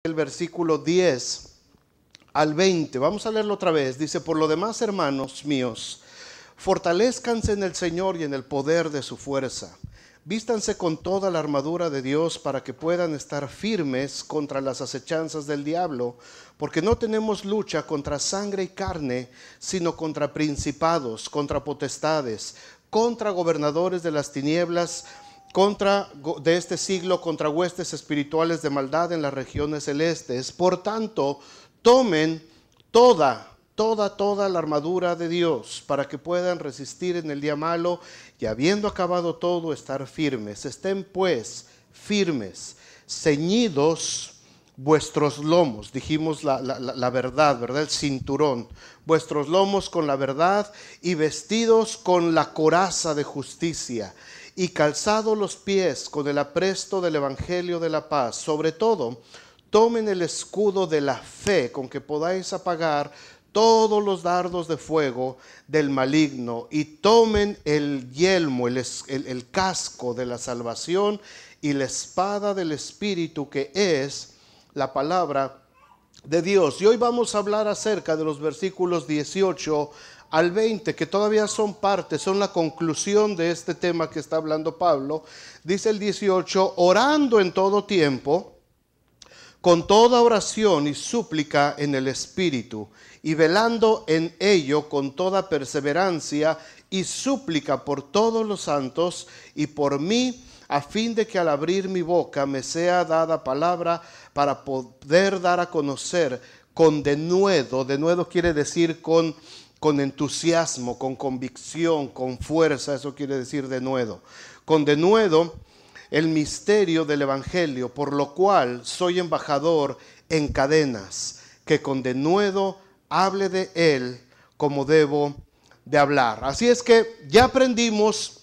el versículo 10 al 20. Vamos a leerlo otra vez. Dice: por lo demás, hermanos míos, fortalezcanse en el Señor y en el poder de su fuerza. Vístanse con toda la armadura de Dios para que puedan estar firmes contra las acechanzas del diablo, porque no tenemos lucha contra sangre y carne, sino contra principados, contra potestades, contra gobernadores de las tinieblas de este siglo, contra huestes espirituales de maldad en las regiones celestes. Por tanto, tomen toda la armadura de Dios para que puedan resistir en el día malo y, habiendo acabado todo, estar firmes. Estén pues firmes, ceñidos vuestros lomos, dijimos la verdad, ¿verdad? El cinturón, vuestros lomos con la verdad, y vestidos con la coraza de justicia, y calzados los pies con el apresto del evangelio de la paz. Sobre todo, tomen el escudo de la fe, con que podáis apagar todos los dardos de fuego del maligno, y tomen el yelmo, el casco de la salvación, y la espada del Espíritu, que es la palabra de Dios. Y hoy vamos a hablar acerca de los versículos 18 al 20, que todavía son la conclusión de este tema que está hablando Pablo. Dice el 18: orando en todo tiempo, con toda oración y súplica en el Espíritu, y velando en ello con toda perseverancia y súplica por todos los santos y por mí, a fin de que al abrir mi boca me sea dada palabra para poder dar a conocer con denuedo. Denuedo quiere decir con entusiasmo, con convicción, con fuerza. Eso quiere decir denuedo. Con denuedo el misterio del evangelio, por lo cual soy embajador en cadenas, que con denuedo hable de él como debo de hablar. Así es que ya aprendimos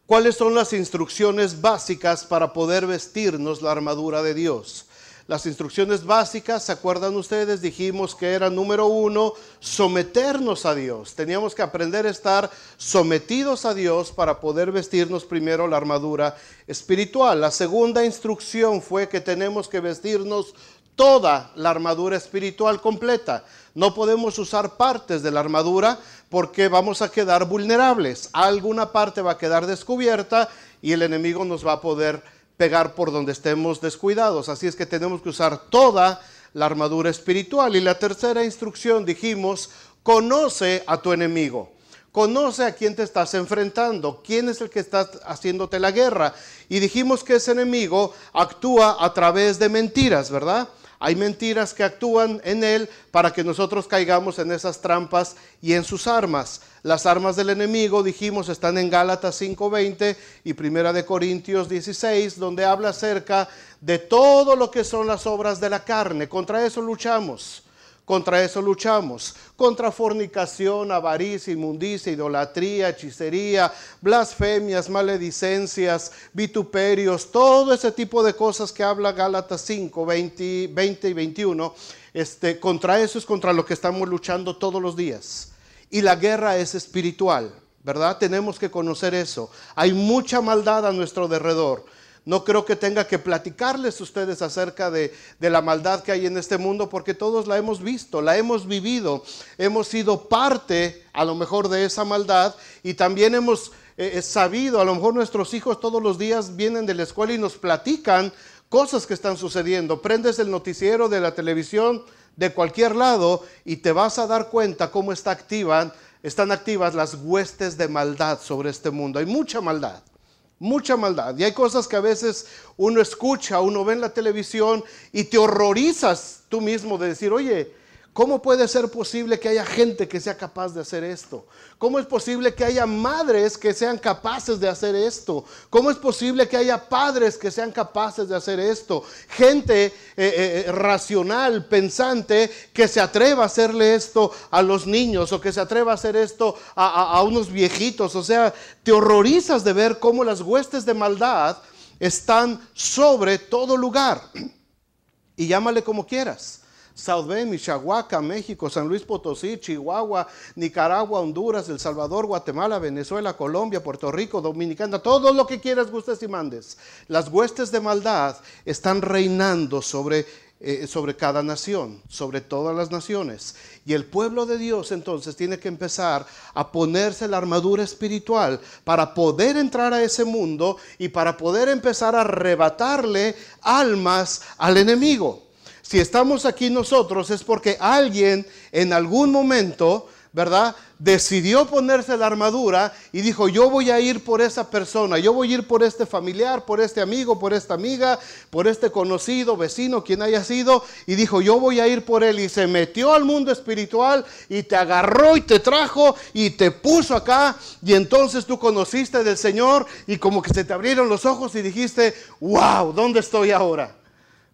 cuáles son las instrucciones básicas para poder vestirnos la armadura de Dios. Las instrucciones básicas, ¿se acuerdan ustedes? Dijimos que era, número 1, someternos a Dios. Teníamos que aprender a estar sometidos a Dios para poder vestirnos primero la armadura espiritual. La segunda instrucción fue que tenemos que vestirnos toda la armadura espiritual completa. No podemos usar partes de la armadura porque vamos a quedar vulnerables. Alguna parte va a quedar descubierta y el enemigo nos va a poder pegar por donde estemos descuidados. Así es que tenemos que usar toda la armadura espiritual. Y la tercera instrucción, dijimos: conoce a tu enemigo. Conoce a quién te estás enfrentando, quién es el que está haciéndote la guerra. Y dijimos que ese enemigo actúa a través de mentiras, ¿verdad? Hay mentiras que actúan en él para que nosotros caigamos en esas trampas y en sus armas. Las armas del enemigo, dijimos, están en Gálatas 5:20 y 1 Corintios 16, donde habla acerca de todo lo que son las obras de la carne. Contra eso luchamos. Contra fornicación, avaricia, inmundicia, idolatría, hechicería, blasfemias, maledicencias, vituperios, todo ese tipo de cosas que habla Gálatas 5, 20 y 21. Contra eso es contra lo que estamos luchando todos los días. Y la guerra es espiritual, ¿verdad? Tenemos que conocer eso. Hay mucha maldad a nuestro derredor. No creo que tenga que platicarles a ustedes acerca de la maldad que hay en este mundo, porque todos la hemos visto, la hemos vivido, hemos sido parte a lo mejor de esa maldad, y también hemos sabido, a lo mejor nuestros hijos todos los días vienen de la escuela y nos platican cosas que están sucediendo. Prendes el noticiero de la televisión de cualquier lado y te vas a dar cuenta cómo están activas las huestes de maldad sobre este mundo. Hay mucha maldad. Y hay cosas que a veces uno escucha, uno ve en la televisión y te horrorizas tú mismo de decir: oye, ¿cómo puede ser posible que haya gente que sea capaz de hacer esto? ¿Cómo es posible que haya madres que sean capaces de hacer esto? ¿Cómo es posible que haya padres que sean capaces de hacer esto? Gente racional, pensante, que se atreva a hacerle esto a los niños, o que se atreva a hacer esto a unos viejitos. O sea, te horrorizas de ver cómo las huestes de maldad están sobre todo lugar. Y llámale como quieras. South Bend, Michoacán, México, San Luis Potosí, Chihuahua, Nicaragua, Honduras, El Salvador, Guatemala, Venezuela, Colombia, Puerto Rico, Dominicana, todo lo que quieras, gustes y mandes. Las huestes de maldad están reinando sobre cada nación, sobre todas las naciones. Y el pueblo de Dios entonces tiene que empezar a ponerse la armadura espiritual para poder entrar a ese mundo y para poder empezar a arrebatarle almas al enemigo. Si estamos aquí nosotros es porque alguien en algún momento, ¿verdad?, decidió ponerse la armadura y dijo: yo voy a ir por esa persona, yo voy a ir por este familiar, por este amigo, por esta amiga, por este conocido, vecino, quien haya sido, y dijo: yo voy a ir por él, y se metió al mundo espiritual y te agarró y te trajo y te puso acá, y entonces tú conociste del Señor y como que se te abrieron los ojos y dijiste: wow, ¿dónde estoy ahora?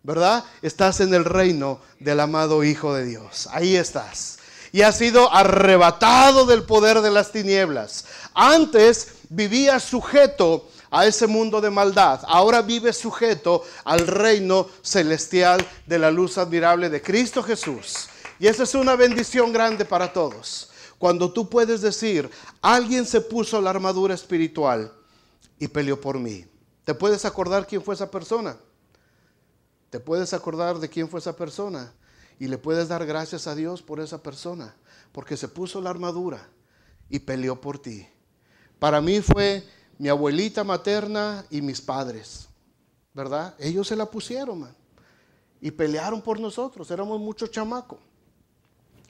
¿Verdad? Estás en el reino del amado Hijo de Dios. Ahí estás. Y has sido arrebatado del poder de las tinieblas. Antes vivías sujeto a ese mundo de maldad. Ahora vives sujeto al reino celestial de la luz admirable de Cristo Jesús. Y esa es una bendición grande para todos. Cuando tú puedes decir: alguien se puso la armadura espiritual y peleó por mí. ¿Te puedes acordar quién fue esa persona? ¿Te puedes acordar de quién fue esa persona? Y le puedes dar gracias a Dios por esa persona, porque se puso la armadura y peleó por ti. Para mí fue mi abuelita materna y mis padres, ¿verdad? Ellos se la pusieron, man, y pelearon por nosotros. Éramos muchos chamacos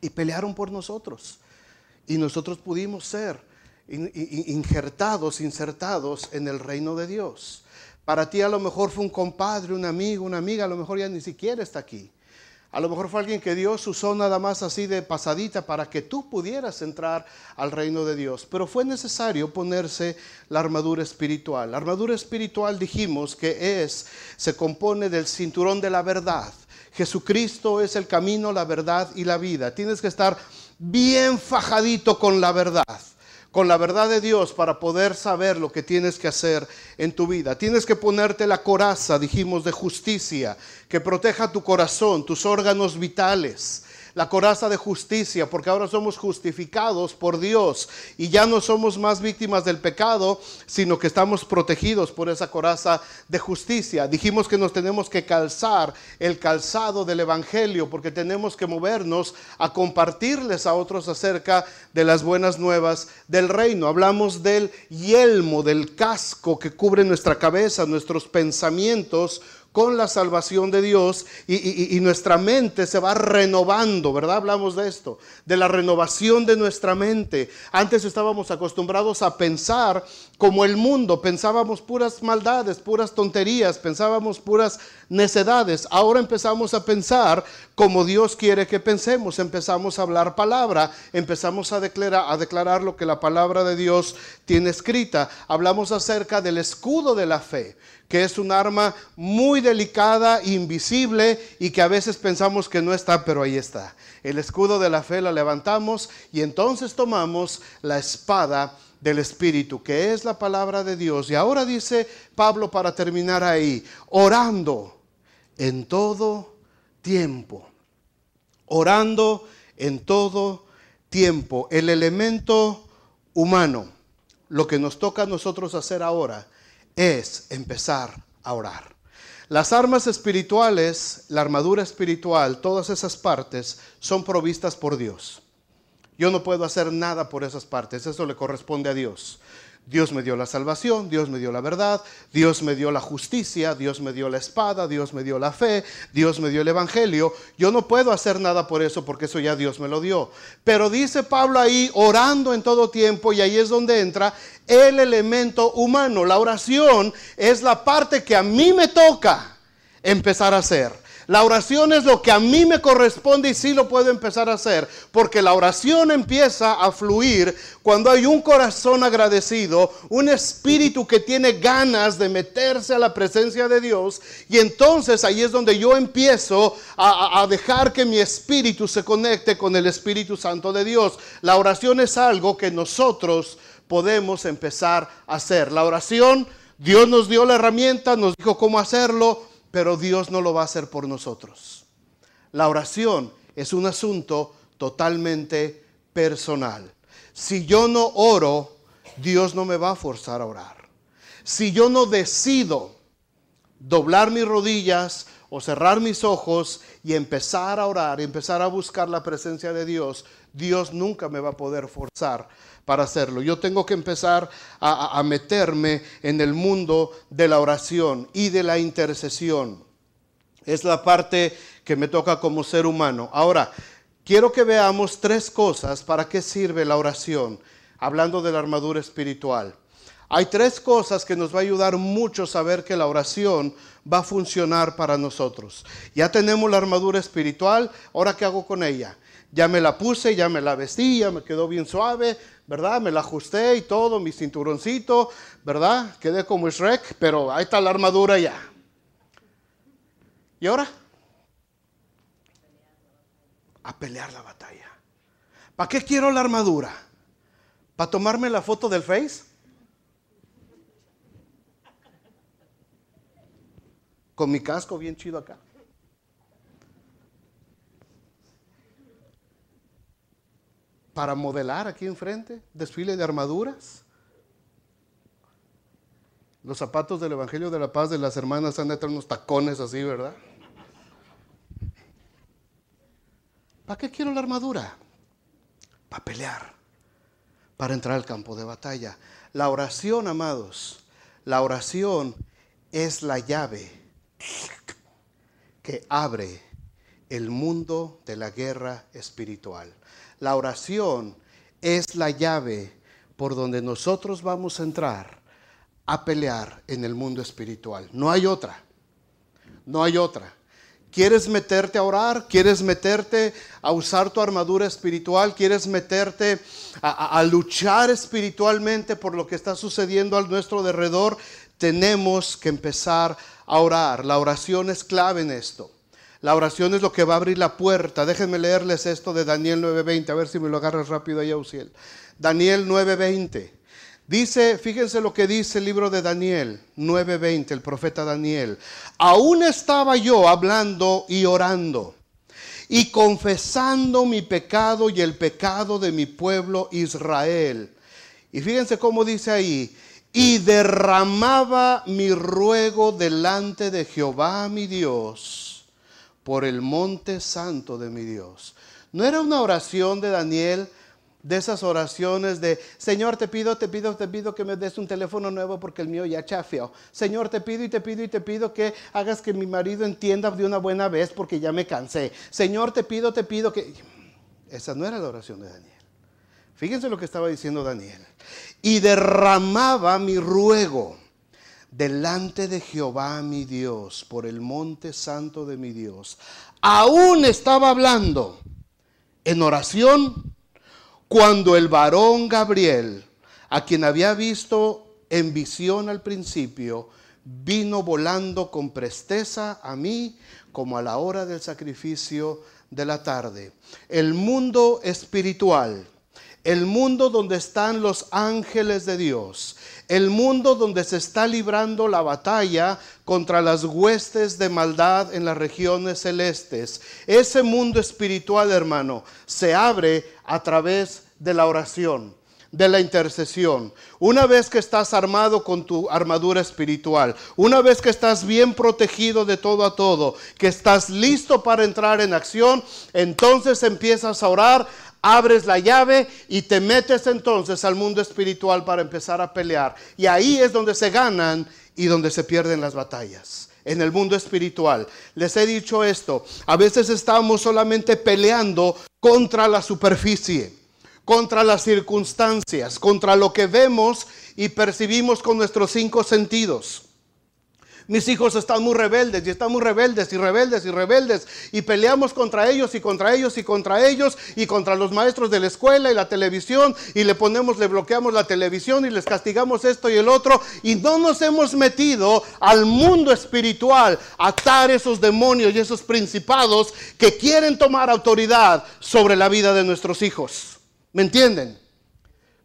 y pelearon por nosotros. Y nosotros pudimos ser insertados en el reino de Dios. Para ti a lo mejor fue un compadre, un amigo, una amiga, a lo mejor ya ni siquiera está aquí. A lo mejor fue alguien que Dios usó nada más así de pasadita para que tú pudieras entrar al reino de Dios. Pero fue necesario ponerse la armadura espiritual. La armadura espiritual, dijimos que se compone del cinturón de la verdad. Jesucristo es el camino, la verdad y la vida. Tienes que estar bien fajadito con la verdad de Dios para poder saber lo que tienes que hacer en tu vida. Tienes que ponerte la coraza, dijimos, de justicia, que proteja tu corazón, tus órganos vitales. La coraza de justicia, porque ahora somos justificados por Dios y ya no somos más víctimas del pecado, sino que estamos protegidos por esa coraza de justicia. Dijimos que nos tenemos que calzar el calzado del evangelio, porque tenemos que movernos a compartirles a otros acerca de las buenas nuevas del reino. Hablamos del yelmo, del casco que cubre nuestra cabeza, nuestros pensamientos, con la salvación de Dios, y nuestra mente se va renovando, ¿verdad? Hablamos de esto, de la renovación de nuestra mente. Antes estábamos acostumbrados a pensar como el mundo, pensábamos puras maldades, puras tonterías, pensábamos puras necedades. Ahora empezamos a pensar como Dios quiere que pensemos, empezamos a hablar palabra, empezamos a declarar lo que la palabra de Dios tiene escrita. Hablamos acerca del escudo de la fe, que es un arma muy delicada, invisible, y que a veces pensamos que no está, pero ahí está. El escudo de la fe la levantamos y entonces tomamos la espada del Espíritu, que es la palabra de Dios. Y ahora dice Pablo, para terminar ahí: orando en todo tiempo. Orando en todo tiempo. El elemento humano, lo que nos toca a nosotros hacer ahora, es empezar a orar. Las armas espirituales, la armadura espiritual, todas esas partes son provistas por Dios. Yo no puedo hacer nada por esas partes, eso le corresponde a Dios. Dios me dio la salvación, Dios me dio la verdad, Dios me dio la justicia, Dios me dio la espada, Dios me dio la fe, Dios me dio el evangelio. Yo no puedo hacer nada por eso, porque eso ya Dios me lo dio. Pero dice Pablo ahí, orando en todo tiempo, y ahí es donde entra el elemento humano. La oración es la parte que a mí me toca empezar a hacer. La oración es lo que a mí me corresponde y sí lo puedo empezar a hacer, porque la oración empieza a fluir cuando hay un corazón agradecido, un espíritu que tiene ganas de meterse a la presencia de Dios, y entonces ahí es donde yo empiezo a dejar que mi espíritu se conecte con el Espíritu Santo de Dios. La oración es algo que nosotros podemos empezar a hacer. La oración, Dios nos dio la herramienta, nos dijo cómo hacerlo, pero Dios no lo va a hacer por nosotros. La oración es un asunto totalmente personal. Si yo no oro, Dios no me va a forzar a orar. Si yo no decido doblar mis rodillas o cerrar mis ojos y empezar a orar, y empezar a buscar la presencia de Dios, Dios nunca me va a poder forzar para hacerlo. Yo tengo que empezar a meterme en el mundo de la oración y de la intercesión. Es la parte que me toca como ser humano. Ahora, quiero que veamos tres cosas para qué sirve la oración, hablando de la armadura espiritual. Hay tres cosas que nos va a ayudar mucho a saber que la oración va a funcionar para nosotros. Ya tenemos la armadura espiritual, ¿ahora qué hago con ella? Ya me la puse, ya me la vestí, ya me quedó bien suave, ¿verdad? Me la ajusté y todo, mi cinturoncito, ¿verdad? Quedé como Shrek, pero ahí está la armadura ya. ¿Y ahora? A pelear la batalla. ¿Para qué quiero la armadura? ¿Para tomarme la foto del Face? Con mi casco bien chido acá. Para modelar aquí enfrente, desfile de armaduras. Los zapatos del Evangelio de la Paz de las hermanas han de traer unos tacones así, ¿verdad? ¿Para qué quiero la armadura? Para pelear, para entrar al campo de batalla. La oración, amados, la oración es la llave que abre el mundo de la guerra espiritual. La oración es la llave por donde nosotros vamos a entrar a pelear en el mundo espiritual. No hay otra. No hay otra. ¿Quieres meterte a orar? ¿Quieres meterte a usar tu armadura espiritual? ¿Quieres meterte a luchar espiritualmente por lo que está sucediendo a nuestro alrededor? Tenemos que empezar a orar. La oración es clave en esto. La oración es lo que va a abrir la puerta. Déjenme leerles esto de Daniel 9:20. A ver si me lo agarras rápido ahí, Auxiel. Daniel 9:20. Dice, fíjense lo que dice el libro de Daniel 9:20, el profeta Daniel. Aún estaba yo hablando y orando y confesando mi pecado y el pecado de mi pueblo Israel. Y fíjense cómo dice ahí, y derramaba mi ruego delante de Jehová mi Dios por el monte santo de mi Dios. ¿No era una oración de Daniel? De esas oraciones de, Señor, te pido que me des un teléfono nuevo porque el mío ya chafió. Señor, te pido que hagas que mi marido entienda de una buena vez porque ya me cansé. Señor, te pido que... Esa no era la oración de Daniel. Fíjense lo que estaba diciendo Daniel. Y derramaba mi ruego delante de Jehová mi Dios por el monte santo de mi Dios. Aún estaba hablando en oración cuando el varón Gabriel, a quien había visto en visión al principio, vino volando con presteza a mí como a la hora del sacrificio de la tarde. El mundo espiritual, el mundo donde están los ángeles de Dios, el mundo donde se está librando la batalla contra las huestes de maldad en las regiones celestes. Ese mundo espiritual, hermano, se abre a través de la oración, de la intercesión. Una vez que estás armado con tu armadura espiritual, una vez que estás bien protegido de todo a todo, que estás listo para entrar en acción, entonces empiezas a orar, abres la llave y te metes entonces al mundo espiritual para empezar a pelear. Y ahí es donde se ganan y donde se pierden las batallas. En el mundo espiritual. Les he dicho esto, a veces estamos solamente peleando contra la superficie, contra las circunstancias, contra lo que vemos y percibimos con nuestros 5 sentidos. Mis hijos están muy rebeldes y están muy rebeldes y rebeldes y rebeldes y peleamos contra ellos y contra ellos y contra ellos y contra los maestros de la escuela y la televisión y le bloqueamos la televisión y les castigamos esto y el otro y no nos hemos metido al mundo espiritual a atar esos demonios y esos principados que quieren tomar autoridad sobre la vida de nuestros hijos. ¿Me entienden?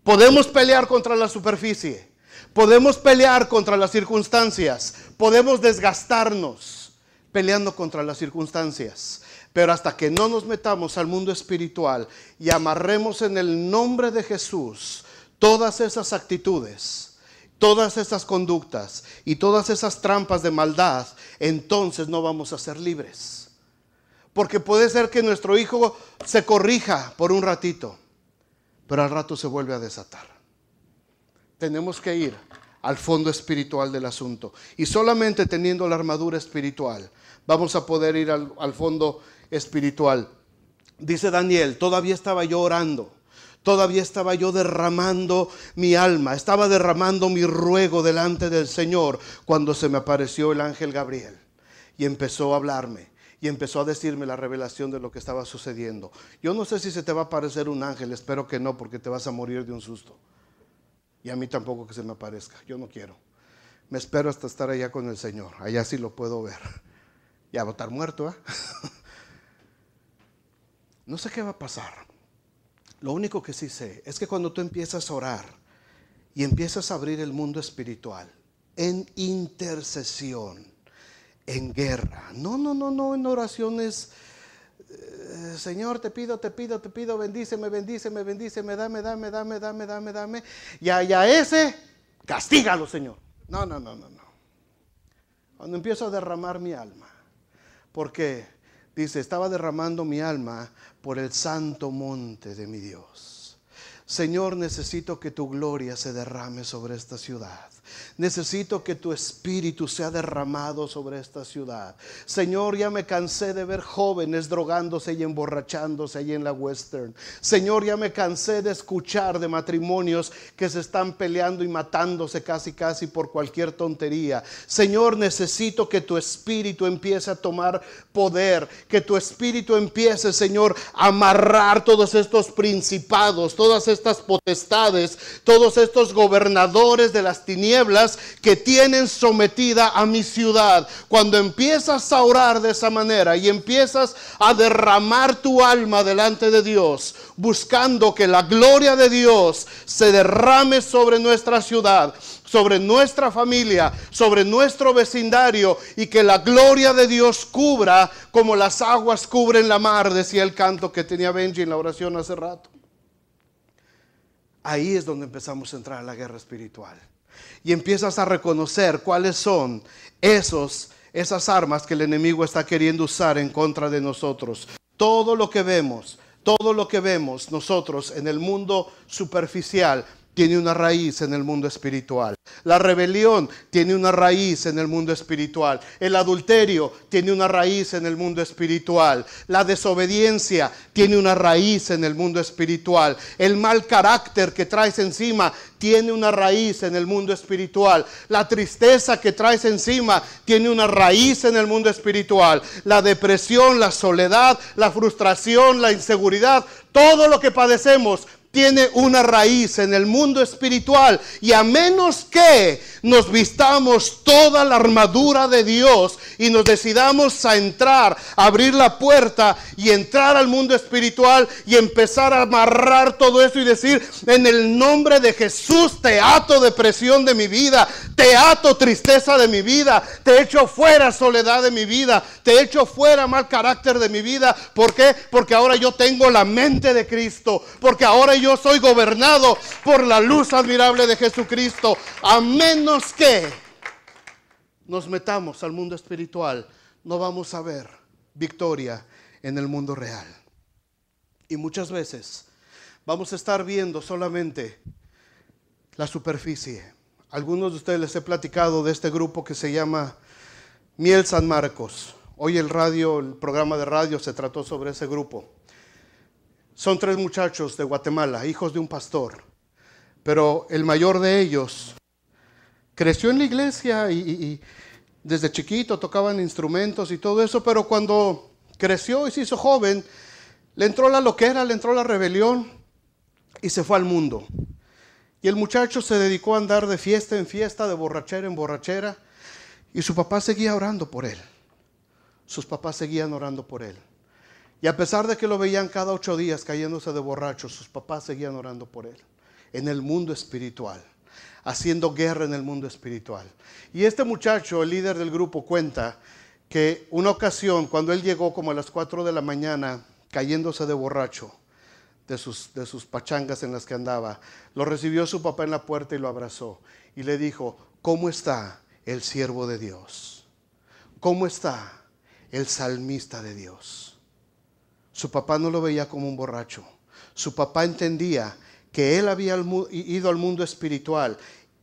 Podemos pelear contra la superficie. Podemos pelear contra las circunstancias, podemos desgastarnos, peleando contra las circunstancias. Pero hasta que no nos metamos al mundo espiritual y amarremos en el nombre de Jesús todas esas actitudes, todas esas conductas y todas esas trampas de maldad, entonces no vamos a ser libres. Porque puede ser que nuestro hijo se corrija por un ratito, pero al rato se vuelve a desatar. Tenemos que ir al fondo espiritual del asunto. Y solamente teniendo la armadura espiritual vamos a poder ir al fondo espiritual. Dice Daniel, todavía estaba yo orando, todavía estaba yo derramando mi alma, estaba derramando mi ruego delante del Señor cuando se me apareció el ángel Gabriel y empezó a hablarme y empezó a decirme la revelación de lo que estaba sucediendo. Yo no sé si se te va a aparecer un ángel, espero que no, porque te vas a morir de un susto. Y a mí tampoco que se me aparezca, yo no quiero. Me espero hasta estar allá con el Señor, allá sí lo puedo ver. Ya va a estar muerto, ¿eh? No sé qué va a pasar. Lo único que sí sé es que cuando tú empiezas a orar y empiezas a abrir el mundo espiritual en intercesión, en guerra, no en oraciones, Señor, te pido, bendíceme, dame. Ya ese, castígalo, Señor. No. Cuando empiezo a derramar mi alma, porque dice, estaba derramando mi alma por el santo monte de mi Dios. Señor, necesito que tu gloria se derrame sobre esta ciudad. Necesito que tu espíritu sea derramado sobre esta ciudad. Señor, ya me cansé de ver jóvenes drogándose y emborrachándose allí en la Western. Señor, ya me cansé de escuchar de matrimonios que se están peleando y matándose casi por cualquier tontería. Señor, necesito que tu espíritu empiece a tomar poder, que tu espíritu empiece, Señor, a amarrar todos estos principados, todas estas potestades, todos estos gobernadores de las tinieblas que tienen sometida a mi ciudad. Cuando empiezas a orar de esa manera y empiezas a derramar tu alma delante de Dios, buscando que la gloria de Dios se derrame sobre nuestra ciudad, sobre nuestra familia, sobre nuestro vecindario, y que la gloria de Dios cubra como las aguas cubren la mar, decía el canto que tenía Benji en la oración hace rato. Ahí es donde empezamos a entrar a la guerra espiritual. Y empiezas a reconocer cuáles son esas armas que el enemigo está queriendo usar en contra de nosotros. Todo lo que vemos nosotros en el mundo superficial tiene una raíz en el mundo espiritual. La rebelión tiene una raíz en el mundo espiritual. El adulterio tiene una raíz en el mundo espiritual. La desobediencia tiene una raíz en el mundo espiritual. El mal carácter que traes encima tiene una raíz en el mundo espiritual. La tristeza que traes encima tiene una raíz en el mundo espiritual. La depresión, la soledad, la frustración, la inseguridad, todo lo que padecemos tiene una raíz en el mundo espiritual. Y a menos que nos vistamos toda la armadura de Dios y nos decidamos a entrar, a abrir la puerta y entrar al mundo espiritual y empezar a amarrar todo eso y decir, en el nombre de Jesús te ato depresión de mi vida, te ato tristeza de mi vida, te echo fuera soledad de mi vida, te echo fuera mal carácter de mi vida. ¿Por qué? Porque ahora yo tengo la mente de Cristo, porque ahora yo soy gobernado por la luz admirable de Jesucristo. A menos que nos metamos al mundo espiritual, no vamos a ver victoria en el mundo real. Y muchas veces vamos a estar viendo solamente la superficie. Algunos de ustedes les he platicado de este grupo que se llama Miel San Marcos. Hoy el programa de radio se trató sobre ese grupo. Son 3 muchachos de Guatemala, hijos de un pastor. Pero el mayor de ellos creció en la iglesia y desde chiquito tocaban instrumentos y todo eso. Pero cuando creció y se hizo joven, le entró la loquera, le entró la rebelión y se fue al mundo. Y el muchacho se dedicó a andar de fiesta en fiesta, de borrachera en borrachera. Y su papá seguía orando por él. Sus papás seguían orando por él. Y a pesar de que lo veían cada 8 días cayéndose de borracho, sus papás seguían orando por él. En el mundo espiritual. Haciendo guerra en el mundo espiritual. Y este muchacho, el líder del grupo, cuenta que una ocasión, cuando él llegó como a las 4 de la mañana, cayéndose de borracho de sus pachangas en las que andaba, lo recibió su papá en la puerta y lo abrazó y le dijo: ¿cómo está el siervo de Dios? ¿Cómo está el salmista de Dios? Su papá no lo veía como un borracho. Su papá entendía que él había ido al mundo espiritual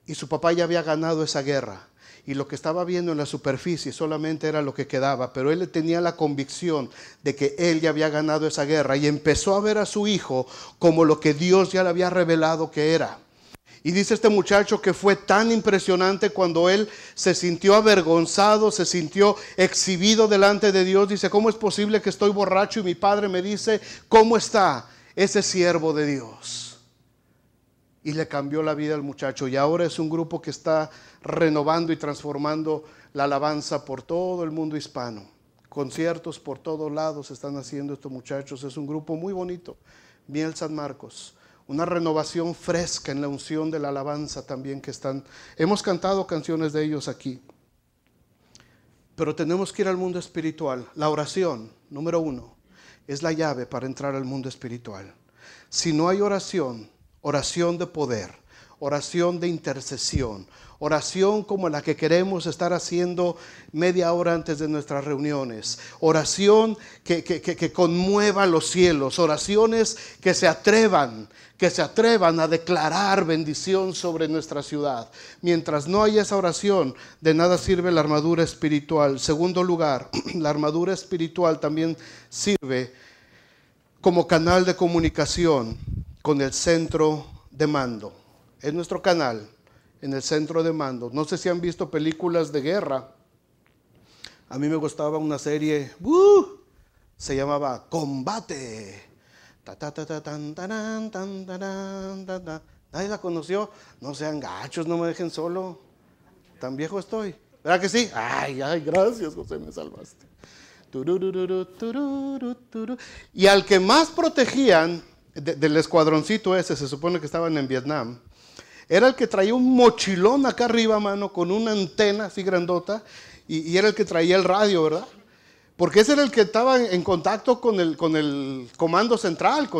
y su papá ya había ganado esa guerra. Y lo que estaba viendo en la superficie solamente era lo que quedaba, pero él tenía la convicción de que él ya había ganado esa guerra y empezó a ver a su hijo como lo que Dios ya le había revelado que era. Y dice este muchacho que fue tan impresionante cuando él se sintió avergonzado, se sintió exhibido delante de Dios. Dice: ¿cómo es posible que estoy borracho y mi padre me dice cómo está ese siervo de Dios? Y le cambió la vida al muchacho, y ahora es un grupo que está renovando y transformando la alabanza por todo el mundo hispano. Conciertos por todos lados están haciendo estos muchachos. Es un grupo muy bonito, Miel San Marcos. Una renovación fresca en la unción de la alabanza también que están. Hemos cantado canciones de ellos aquí. Pero tenemos que ir al mundo espiritual. La oración, número 1, es la llave para entrar al mundo espiritual. Si no hay oración, oración de poder, oración de intercesión, oración como la que queremos estar haciendo media hora antes de nuestras reuniones, oración que conmueva los cielos, oraciones que se atrevan a declarar bendición sobre nuestra ciudad. Mientras no haya esa oración, de nada sirve la armadura espiritual. Segundo lugar, la armadura espiritual también sirve como canal de comunicación con el centro de mando. Es nuestro canal en el centro de mando. No sé si han visto películas de guerra. A mí me gustaba una serie, se llamaba Combate. Nadie la conoció. No sean gachos, no me dejen solo. Tan viejo estoy. ¿Verdad que sí? Ay, gracias, José, me salvaste. Y al que más protegían del escuadroncito ese, se supone que estaban en Vietnam, era el que traía un mochilón acá arriba, mano, con una antena así grandota, y era el que traía el radio, ¿verdad? Porque ese era el que estaba en contacto con el comando central,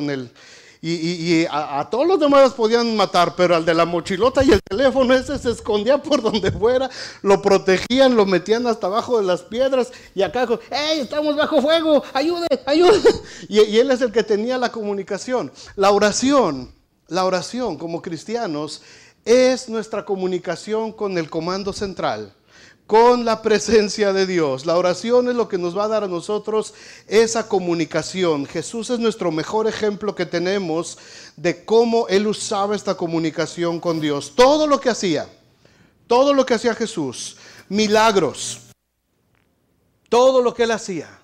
y a todos los demás los podían matar, pero al de la mochilota y el teléfono ese se escondía por donde fuera, lo protegían, lo metían hasta abajo de las piedras, y acá, ¡hey, estamos bajo fuego! ¡Ayude, ayude! Y él es el que tenía la comunicación. La oración como cristianos es nuestra comunicación con el comando central, con la presencia de Dios. La oración es lo que nos va a dar a nosotros esa comunicación. Jesús es nuestro mejor ejemplo que tenemos de cómo Él usaba esta comunicación con Dios. Todo lo que hacía Jesús, milagros, todo lo que Él hacía,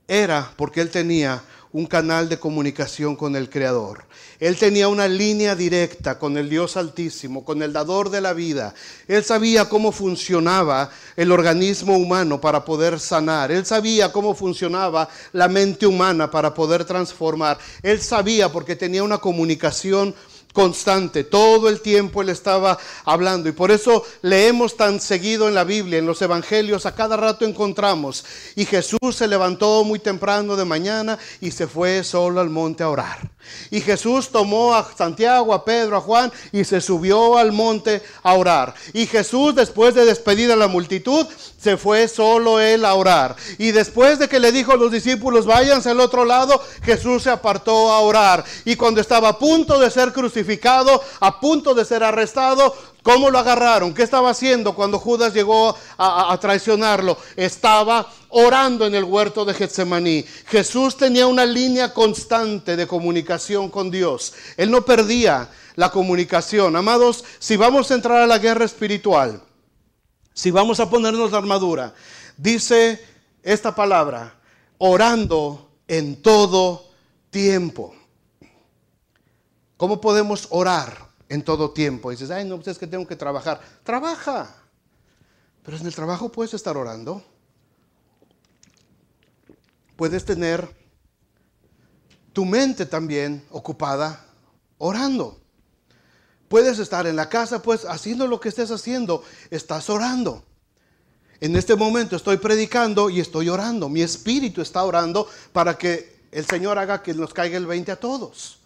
era porque Él tenía un canal de comunicación con el Creador. Él tenía una línea directa con el Dios Altísimo, con el dador de la vida. Él sabía cómo funcionaba el organismo humano para poder sanar. Él sabía cómo funcionaba la mente humana para poder transformar. Él sabía, porque tenía una comunicación constante. Todo el tiempo Él estaba hablando, y por eso leemos tan seguido en la Biblia, en los evangelios, a cada rato encontramos: y Jesús se levantó muy temprano de mañana y se fue solo al monte a orar. Y Jesús tomó a Santiago, a Pedro, a Juan y se subió al monte a orar. Y Jesús, después de despedir a la multitud, se fue solo Él a orar. Y después de que le dijo a los discípulos: váyanse al otro lado, Jesús se apartó a orar. Y cuando estaba a punto de ser crucificado, a punto de ser arrestado, ¿cómo lo agarraron? ¿Qué estaba haciendo cuando Judas llegó a traicionarlo? Estaba orando en el huerto de Getsemaní. Jesús tenía una línea constante de comunicación con Dios. Él no perdía la comunicación. Amados, si vamos a entrar a la guerra espiritual, si vamos a ponernos la armadura, dice esta palabra: orando en todo tiempo. ¿Cómo podemos orar en todo tiempo? Y dices: ay, no, pues es que tengo que trabajar. Trabaja. Pero en el trabajo puedes estar orando. Puedes tener tu mente también ocupada orando. Puedes estar en la casa, pues haciendo lo que estés haciendo, estás orando. En este momento estoy predicando y estoy orando. Mi espíritu está orando para que el Señor haga que nos caiga el 20 a todos.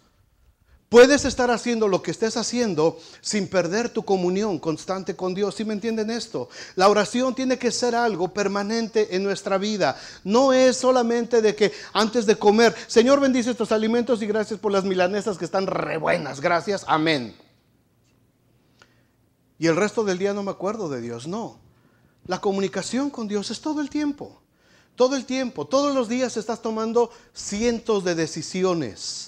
Puedes estar haciendo lo que estés haciendo sin perder tu comunión constante con Dios. ¿Sí me entienden esto? La oración tiene que ser algo permanente en nuestra vida. No es solamente de que antes de comer, Señor, bendice estos alimentos y gracias por las milanesas que están re buenas. Gracias, amén. Y el resto del día no me acuerdo de Dios. No. La comunicación con Dios es todo el tiempo. Todo el tiempo. Todos los días estás tomando cientos de decisiones.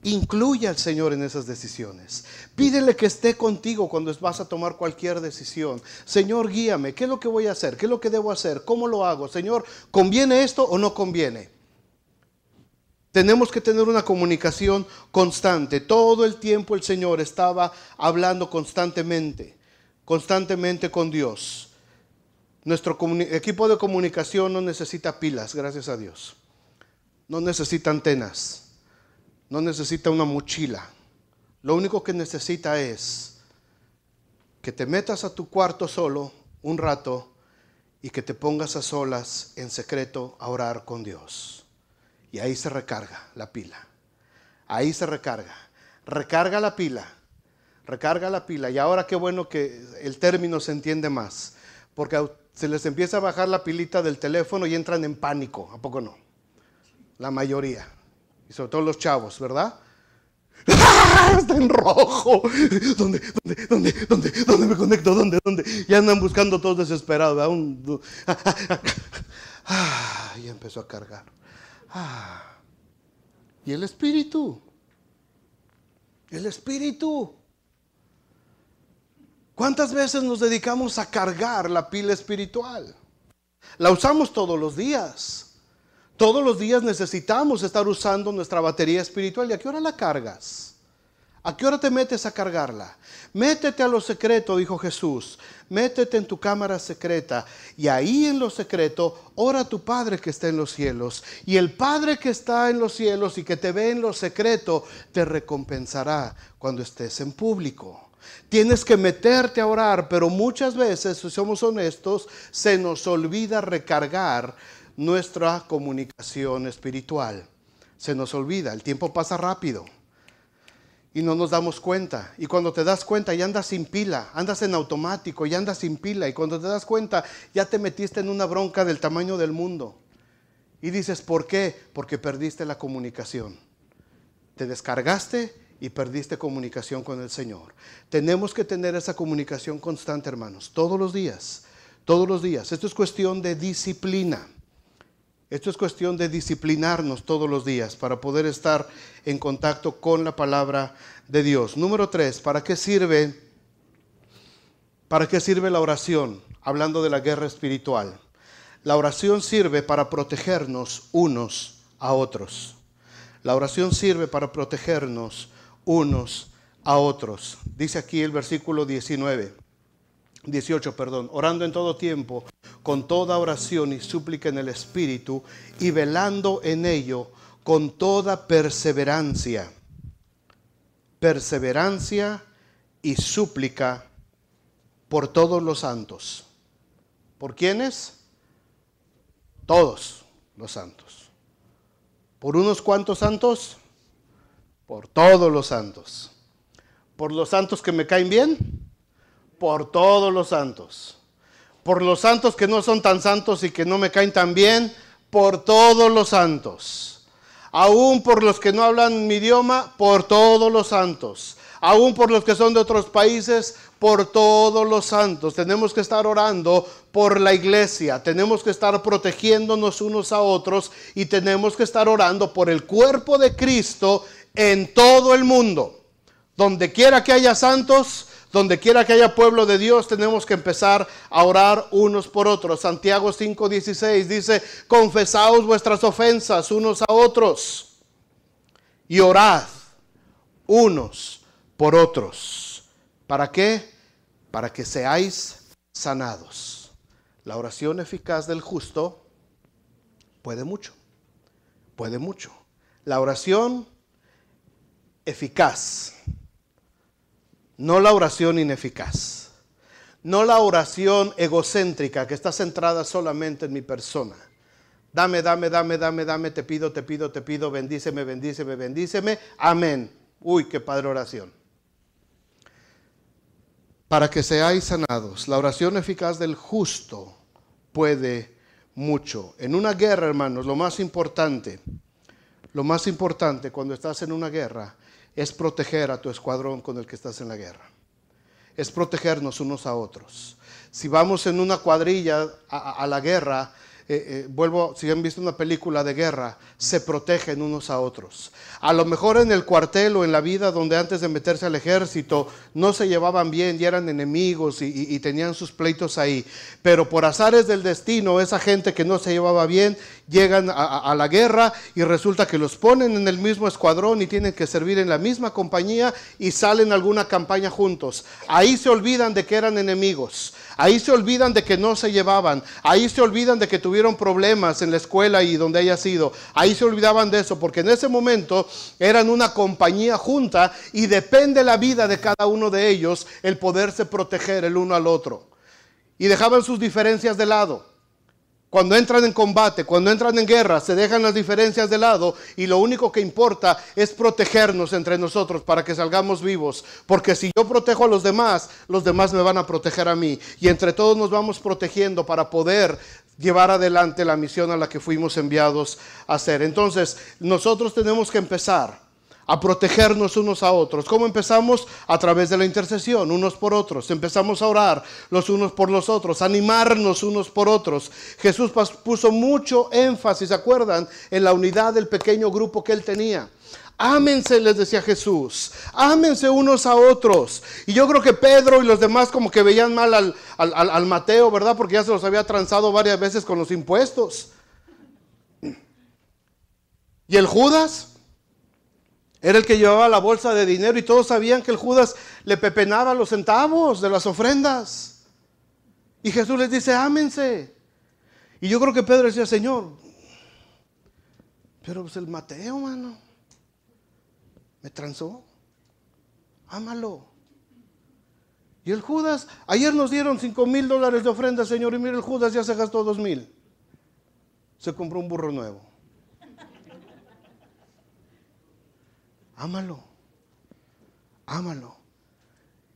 Incluye al Señor en esas decisiones. Pídele que esté contigo cuando vas a tomar cualquier decisión. Señor, guíame. ¿Qué es lo que voy a hacer? ¿Qué es lo que debo hacer? ¿Cómo lo hago? Señor, ¿conviene esto o no conviene? Tenemos que tener una comunicación constante. Todo el tiempo el Señor estaba hablando constantemente con Dios. Nuestro equipo de comunicación no necesita pilas, gracias a Dios. No necesita antenas. No necesita una mochila. Lo único que necesita es que te metas a tu cuarto solo un rato y que te pongas a solas en secreto a orar con Dios. Y ahí se recarga la pila. Ahí se recarga. Recarga la pila. Recarga la pila. Y ahora qué bueno que el término se entiende más. Porque se les empieza a bajar la pilita del teléfono y entran en pánico. ¿A poco no? La mayoría. Y sobre todo los chavos, ¿verdad? ¡Ah! Está en rojo. ¿Dónde me conecto? ¿Dónde? Ya andan buscando todos desesperados. Ya empezó a cargar. Y el Espíritu. El Espíritu. ¿Cuántas veces nos dedicamos a cargar la pila espiritual? La usamos todos los días. Todos los días necesitamos estar usando nuestra batería espiritual. ¿Y a qué hora la cargas? ¿A qué hora te metes a cargarla? Métete a lo secreto, dijo Jesús. Métete en tu cámara secreta. Y ahí en lo secreto, ora a tu Padre que está en los cielos. Y el Padre que está en los cielos y que te ve en lo secreto, te recompensará cuando estés en público. Tienes que meterte a orar, pero muchas veces, si somos honestos, se nos olvida recargar nuestra comunicación espiritual. Se nos olvida, el tiempo pasa rápido y no nos damos cuenta. Y cuando te das cuenta ya andas sin pila, andas en automático, ya andas sin pila. Y cuando te das cuenta ya te metiste en una bronca del tamaño del mundo. Y dices, ¿por qué? Porque perdiste la comunicación. Te descargaste y perdiste comunicación con el Señor. Tenemos que tener esa comunicación constante, hermanos, todos los días. Todos los días. Esto es cuestión de disciplina. Esto es cuestión de disciplinarnos todos los días para poder estar en contacto con la palabra de Dios. Número 3, ¿para qué sirve la oración? Hablando de la guerra espiritual. La oración sirve para protegernos unos a otros. La oración sirve para protegernos unos a otros. Dice aquí el versículo 18, orando en todo tiempo, con toda oración y súplica en el Espíritu, y velando en ello con toda perseverancia y súplica por todos los santos. ¿Por quiénes? Todos los santos. ¿Por unos cuantos santos? Por todos los santos. ¿Por los santos que me caen bien? Por todos los santos. Por los santos que no son tan santos y que no me caen tan bien, por todos los santos. Aún por los que no hablan mi idioma, por todos los santos. Aún por los que son de otros países, por todos los santos. Tenemos que estar orando por la iglesia. Tenemos que estar protegiéndonos unos a otros y tenemos que estar orando por el cuerpo de Cristo en todo el mundo. Donde quiera que haya santos, donde quiera que haya pueblo de Dios, tenemos que empezar a orar unos por otros. Santiago 5:16 dice, confesaos vuestras ofensas unos a otros y orad unos por otros. ¿Para qué? Para que seáis sanados. La oración eficaz del justo puede mucho. Puede mucho. La oración eficaz. No la oración ineficaz. No la oración egocéntrica que está centrada solamente en mi persona. Dame, dame, dame, dame, dame, te pido, te pido, te pido, bendíceme, bendíceme, bendíceme. Amén. Uy, qué padre oración. Para que seáis sanados. La oración eficaz del justo puede mucho. En una guerra, hermanos, lo más importante cuando estás en una guerra es proteger a tu escuadrón con el que estás en la guerra. Es protegernos unos a otros. Si vamos en una cuadrilla a la guerra, si han visto una película de guerra, se protegen unos a otros. A lo mejor en el cuartel o en la vida donde antes de meterse al ejército no se llevaban bien y eran enemigos y tenían sus pleitos ahí, pero por azares del destino, esa gente que no se llevaba bien llegan a la guerra y resulta que los ponen en el mismo escuadrón y tienen que servir en la misma compañía y salen a alguna campaña juntos. Ahí se olvidan de que eran enemigos. Ahí se olvidan de que no se llevaban. Ahí se olvidan de que tuvieron problemas en la escuela y donde haya sido. Ahí se olvidaban de eso, porque en ese momento eran una compañía junta y depende la vida de cada uno de ellos el poderse proteger el uno al otro. Y dejaban sus diferencias de lado. Cuando entran en combate, cuando entran en guerra, se dejan las diferencias de lado y lo único que importa es protegernos entre nosotros para que salgamos vivos. Porque si yo protejo a los demás me van a proteger a mí. Y entre todos nos vamos protegiendo para poder llevar adelante la misión a la que fuimos enviados a hacer. Entonces, nosotros tenemos que empezar a protegernos unos a otros. ¿Cómo empezamos? A través de la intercesión, unos por otros. Empezamos a orar los unos por los otros, animarnos unos por otros. Jesús puso mucho énfasis, ¿se acuerdan? En la unidad del pequeño grupo que él tenía. Ámense, les decía Jesús, ámense unos a otros. Y yo creo que Pedro y los demás como que veían mal al Mateo, ¿verdad? Porque ya se los había transado varias veces con los impuestos. ¿Y el Judas? Era el que llevaba la bolsa de dinero y todos sabían que el Judas le pepenaba los centavos de las ofrendas. Y Jesús les dice, ámense. Y yo creo que Pedro decía, Señor, pero pues el Mateo, mano, me transó. Ámalo. Y el Judas, ayer nos dieron $5,000 de ofrenda, Señor, y mira, el Judas ya se gastó 2,000. Se compró un burro nuevo. Ámalo, ámalo.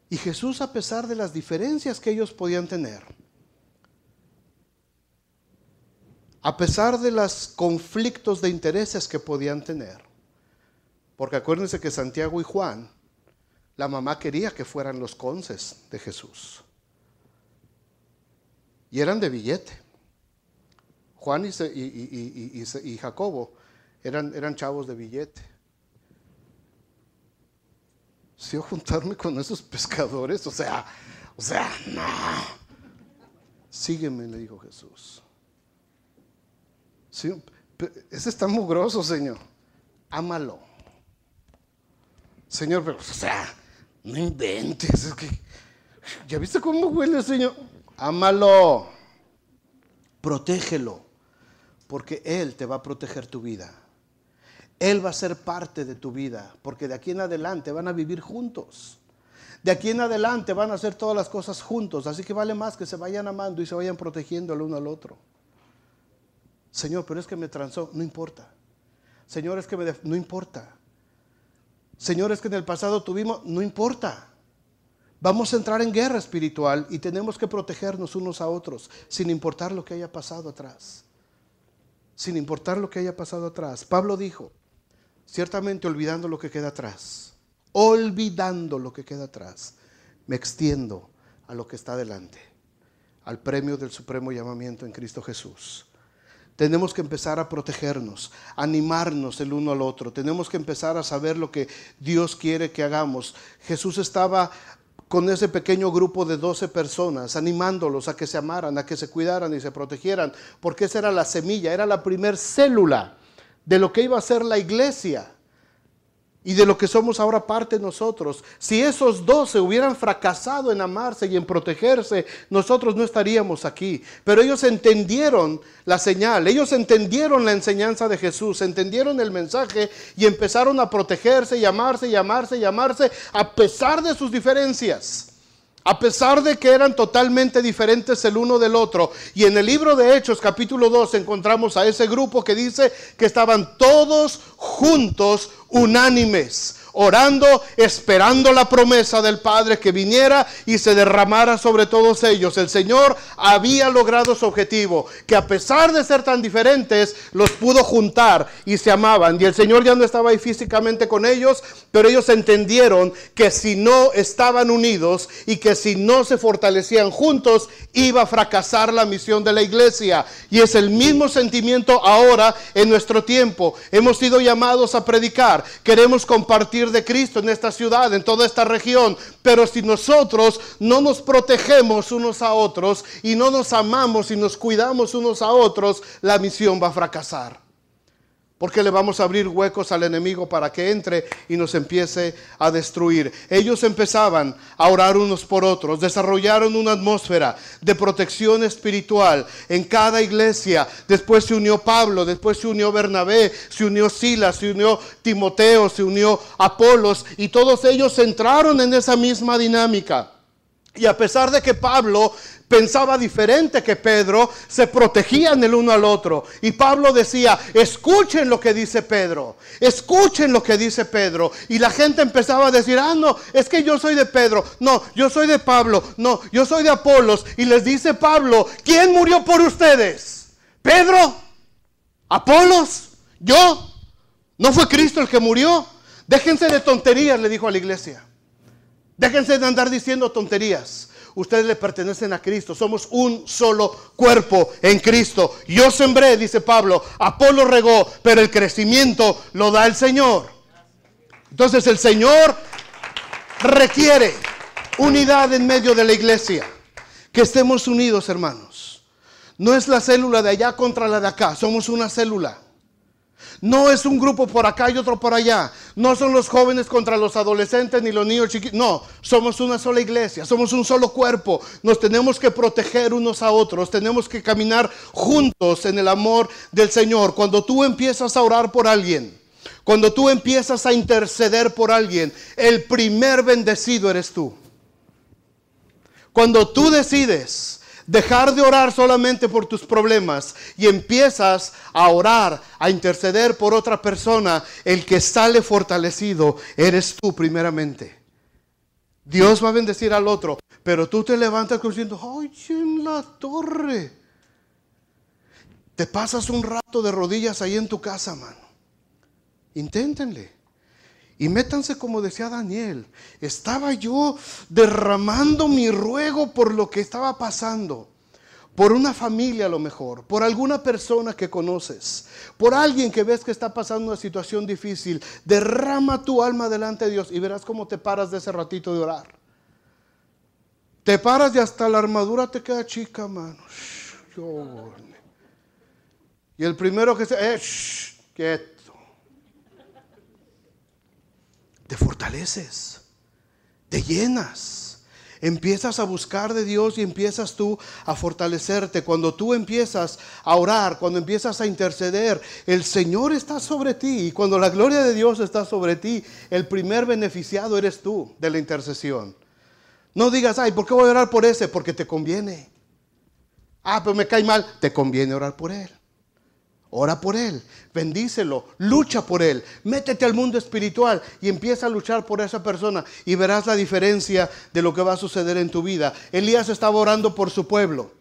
Y Jesús, a pesar de las diferencias que ellos podían tener, a pesar de los conflictos de intereses que podían tener, porque acuérdense que Santiago y Juan, la mamá quería que fueran los cónces de Jesús. Y eran de billete. Juan y Jacobo eran chavos de billete. Si yo juntarme con esos pescadores, o sea, no. Sígueme, le dijo Jesús. Sí, ese está mugroso, Señor. Ámalo. Señor, pero, o sea, no inventes. Es que, ¿ya viste cómo huele, Señor? Ámalo. Protégelo. Porque Él te va a proteger tu vida. Él va a ser parte de tu vida, porque de aquí en adelante van a vivir juntos. De aquí en adelante van a hacer todas las cosas juntos, así que vale más que se vayan amando y se vayan protegiendo el uno al otro. Señor, pero es que me transó, no importa. Señor, es que no importa. Señor, es que en el pasado tuvimos, no importa. Vamos a entrar en guerra espiritual y tenemos que protegernos unos a otros, sin importar lo que haya pasado atrás. Sin importar lo que haya pasado atrás. Pablo dijo, ciertamente olvidando lo que queda atrás, me extiendo a lo que está delante, al premio del supremo llamamiento en Cristo Jesús. Tenemos que empezar a protegernos, animarnos el uno al otro. Tenemos que empezar a saber lo que Dios quiere que hagamos. Jesús estaba con ese pequeño grupo de 12 personas, animándolos a que se amaran, a que se cuidaran y se protegieran, porque esa era la semilla, era la primer célula de lo que iba a ser la iglesia y de lo que somos ahora parte nosotros. Si esos 12 hubieran fracasado en amarse y en protegerse, nosotros no estaríamos aquí. Pero ellos entendieron la señal, ellos entendieron la enseñanza de Jesús, entendieron el mensaje y empezaron a protegerse y amarse y amarse y amarse a pesar de sus diferencias. A pesar de que eran totalmente diferentes el uno del otro. Y en el libro de Hechos capítulo 2 encontramos a ese grupo que dice que estaban todos juntos, unánimes, orando, esperando la promesa del Padre que viniera y se derramara sobre todos ellos. El Señor había logrado su objetivo, que a pesar de ser tan diferentes, los pudo juntar y se amaban. Y el Señor ya no estaba ahí físicamente con ellos, pero ellos entendieron que si no estaban unidos y que si no se fortalecían juntos, iba a fracasar la misión de la iglesia. Y es el mismo sentimiento ahora en nuestro tiempo. Hemos sido llamados a predicar, queremos compartir de Cristo en esta ciudad, en toda esta región, pero si nosotros no nos protegemos unos a otros y no nos amamos y nos cuidamos unos a otros, la misión va a fracasar. Porque le vamos a abrir huecos al enemigo para que entre y nos empiece a destruir. Ellos empezaban a orar unos por otros, desarrollaron una atmósfera de protección espiritual en cada iglesia. Después se unió Pablo, después se unió Bernabé, se unió Silas, se unió Timoteo, se unió Apolos, y todos ellos entraron en esa misma dinámica. Y a pesar de que Pablo pensaba diferente que Pedro, se protegían el uno al otro. Y Pablo decía, escuchen lo que dice Pedro, escuchen lo que dice Pedro. Y la gente empezaba a decir, no, es que yo soy de Pedro, no, yo soy de Pablo, no, yo soy de Apolos. Y les dice Pablo, ¿quién murió por ustedes? ¿Pedro? ¿Apolos? ¿Yo? ¿No fue Cristo el que murió? Déjense de tonterías, le dijo a la iglesia. Déjense de andar diciendo tonterías. Ustedes le pertenecen a Cristo. Somos un solo cuerpo en Cristo. Yo sembré, dice Pablo, Apolo regó, pero el crecimiento lo da el Señor. Entonces el Señor requiere unidad en medio de la iglesia. Que estemos unidos, hermanos. No es la célula de allá contra la de acá. Somos una célula. No es un grupo por acá y otro por allá. No son los jóvenes contra los adolescentes ni los niños chiquitos. No, somos una sola iglesia, somos un solo cuerpo. Nos tenemos que proteger unos a otros. Tenemos que caminar juntos en el amor del Señor. Cuando tú empiezas a orar por alguien, cuando tú empiezas a interceder por alguien, el primer bendecido eres tú. Cuando tú decides dejar de orar solamente por tus problemas y empiezas a orar, a interceder por otra persona, el que sale fortalecido eres tú primeramente. Dios va a bendecir al otro, pero tú te levantas diciendo, ¡ay, en la torre! Te pasas un rato de rodillas ahí en tu casa, mano. Inténtenle. Y métanse como decía Daniel. Estaba yo derramando mi ruego por lo que estaba pasando. Por una familia a lo mejor. Por alguna persona que conoces. Por alguien que ves que está pasando una situación difícil. Derrama tu alma delante de Dios y verás cómo te paras de ese ratito de orar. Te paras y hasta la armadura te queda chica, mano. Y el primero que se... quieto. Te fortaleces, te llenas, empiezas a buscar de Dios y empiezas tú a fortalecerte. Cuando tú empiezas a orar, cuando empiezas a interceder, el Señor está sobre ti. Y cuando la gloria de Dios está sobre ti, el primer beneficiado eres tú de la intercesión. No digas, ay, ¿por qué voy a orar por ese? Porque te conviene. Pero me cae mal, te conviene orar por él. Ora por él, bendícelo, lucha por él, métete al mundo espiritual y empieza a luchar por esa persona y verás la diferencia de lo que va a suceder en tu vida. Elías estaba orando por su pueblo,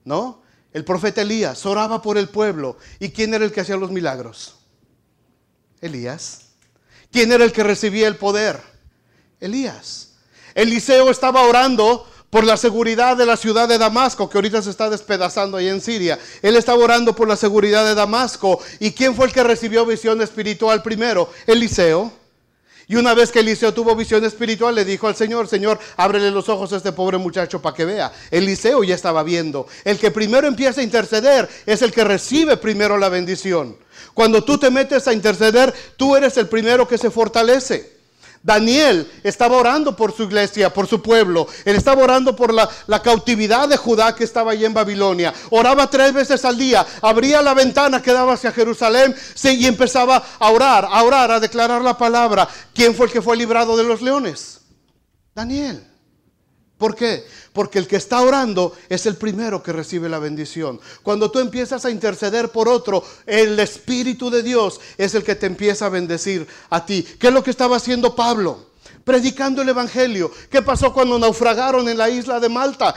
¿no? El profeta Elías oraba por el pueblo. ¿Y quién era el que hacía los milagros? Elías. ¿Quién era el que recibía el poder? Elías. Eliseo estaba orando por la seguridad de la ciudad de Damasco, que ahorita se está despedazando ahí en Siria. Él estaba orando por la seguridad de Damasco. ¿Y quién fue el que recibió visión espiritual primero? Eliseo. Y una vez que Eliseo tuvo visión espiritual, le dijo al Señor, Señor, ábrele los ojos a este pobre muchacho para que vea. Eliseo ya estaba viendo. El que primero empieza a interceder es el que recibe primero la bendición. Cuando tú te metes a interceder, tú eres el primero que se fortalece. Daniel estaba orando por su iglesia, por su pueblo. Él estaba orando por la cautividad de Judá que estaba allí en Babilonia. Oraba 3 veces al día. Abría la ventana que daba hacia Jerusalén y empezaba a orar, a declarar la palabra. ¿Quién fue el que fue librado de los leones? Daniel. ¿Por qué? Porque el que está orando es el primero que recibe la bendición. Cuando tú empiezas a interceder por otro, el Espíritu de Dios es el que te empieza a bendecir a ti. ¿Qué es lo que estaba haciendo Pablo? Predicando el evangelio. ¿Qué pasó cuando naufragaron en la isla de Malta?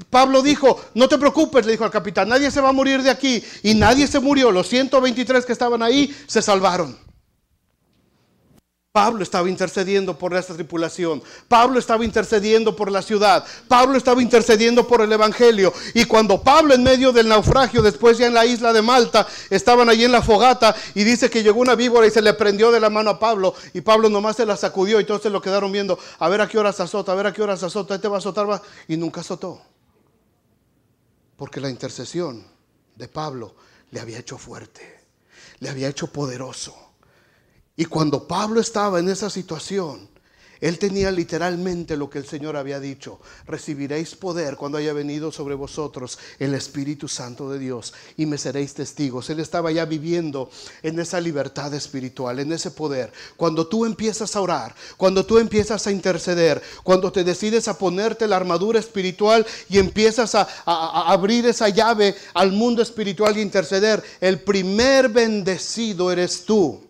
Pablo dijo, no te preocupes, le dijo al capitán, nadie se va a morir de aquí. Y nadie se murió. Los 123 que estaban ahí se salvaron. Pablo estaba intercediendo por esta tripulación. Pablo estaba intercediendo por la ciudad. Pablo estaba intercediendo por el evangelio. Y cuando Pablo, en medio del naufragio, después ya en la isla de Malta, estaban allí en la fogata, y dice que llegó una víbora y se le prendió de la mano a Pablo, y Pablo nomás se la sacudió, y todos se lo quedaron viendo, a ver a qué hora se azota, a ver a qué hora se azota, este va a azotar, va. Y nunca azotó, porque la intercesión de Pablo le había hecho fuerte, le había hecho poderoso. Y cuando Pablo estaba en esa situación, él tenía literalmente lo que el Señor había dicho: recibiréis poder cuando haya venido sobre vosotros el Espíritu Santo de Dios, y me seréis testigos. Él estaba ya viviendo en esa libertad espiritual, en ese poder. Cuando tú empiezas a orar, cuando tú empiezas a interceder, cuando te decides a ponerte la armadura espiritual y empiezas a abrir esa llave al mundo espiritual y interceder, el primer bendecido eres tú.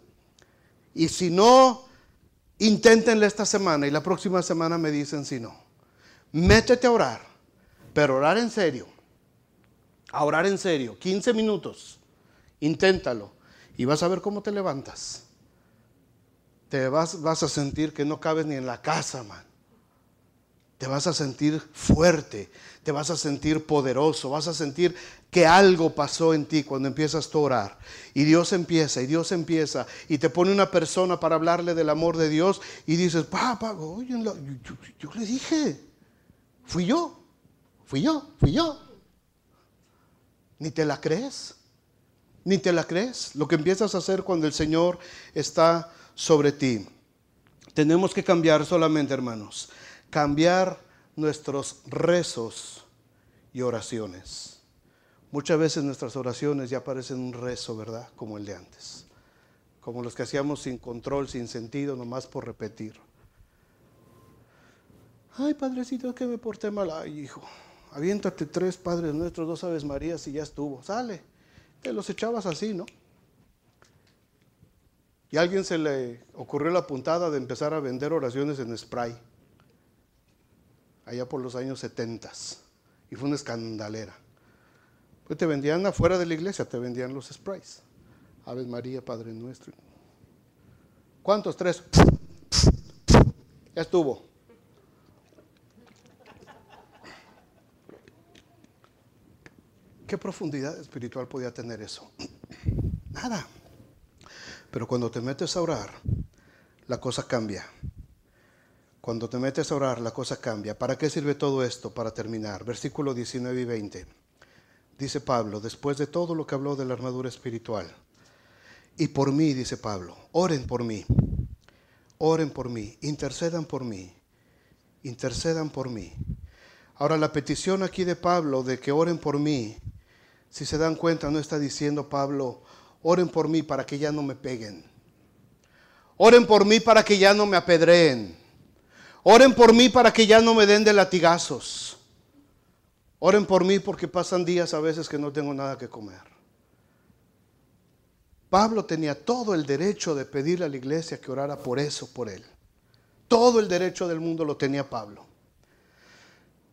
Y si no, inténtenlo esta semana, y la próxima semana me dicen si no. Métete a orar, pero orar en serio. A orar en serio, 15 minutos. Inténtalo y vas a ver cómo te levantas. Te vas a sentir que no cabes ni en la casa, man. Te vas a sentir fuerte, te vas a sentir poderoso, vas a sentir que algo pasó en ti cuando empiezas tú a orar. Y Dios empieza, y te pone una persona para hablarle del amor de Dios, y dices, papá, oye, yo le dije, fui yo. ¿Ni te la crees? ¿Ni te la crees? Lo que empiezas a hacer cuando el Señor está sobre ti. Tenemos que cambiar solamente, hermanos, cambiar nuestros rezos y oraciones. Muchas veces nuestras oraciones ya parecen un rezo, ¿verdad? Como el de antes. Como los que hacíamos sin control, sin sentido, nomás por repetir. Ay, padrecito, es que me porté mal. Ay, hijo, aviéntate 3 Padres Nuestros, 2 Aves Marías y ya estuvo. Sale. Te los echabas así, ¿no? Y a alguien se le ocurrió la puntada de empezar a vender oraciones en spray, allá por los años 70, y fue una escandalera. Pues te vendían afuera de la iglesia, te vendían los sprays. Ave María, Padre Nuestro. ¿Cuántos? 3. Ya estuvo. ¿Qué profundidad espiritual podía tener eso? Nada. Pero cuando te metes a orar, la cosa cambia. Cuando te metes a orar, la cosa cambia. ¿Para qué sirve todo esto? Para terminar. Versículos 19 y 20. Dice Pablo, después de todo lo que habló de la armadura espiritual. Y por mí, dice Pablo, oren por mí, intercedan por mí, intercedan por mí. Ahora, la petición aquí de Pablo de que oren por mí, si se dan cuenta, no está diciendo Pablo, oren por mí para que ya no me peguen. Oren por mí para que ya no me apedreen. Oren por mí para que ya no me den de latigazos. Oren por mí porque pasan días a veces que no tengo nada que comer. Pablo tenía todo el derecho de pedirle a la iglesia que orara por eso, por él. Todo el derecho del mundo lo tenía Pablo.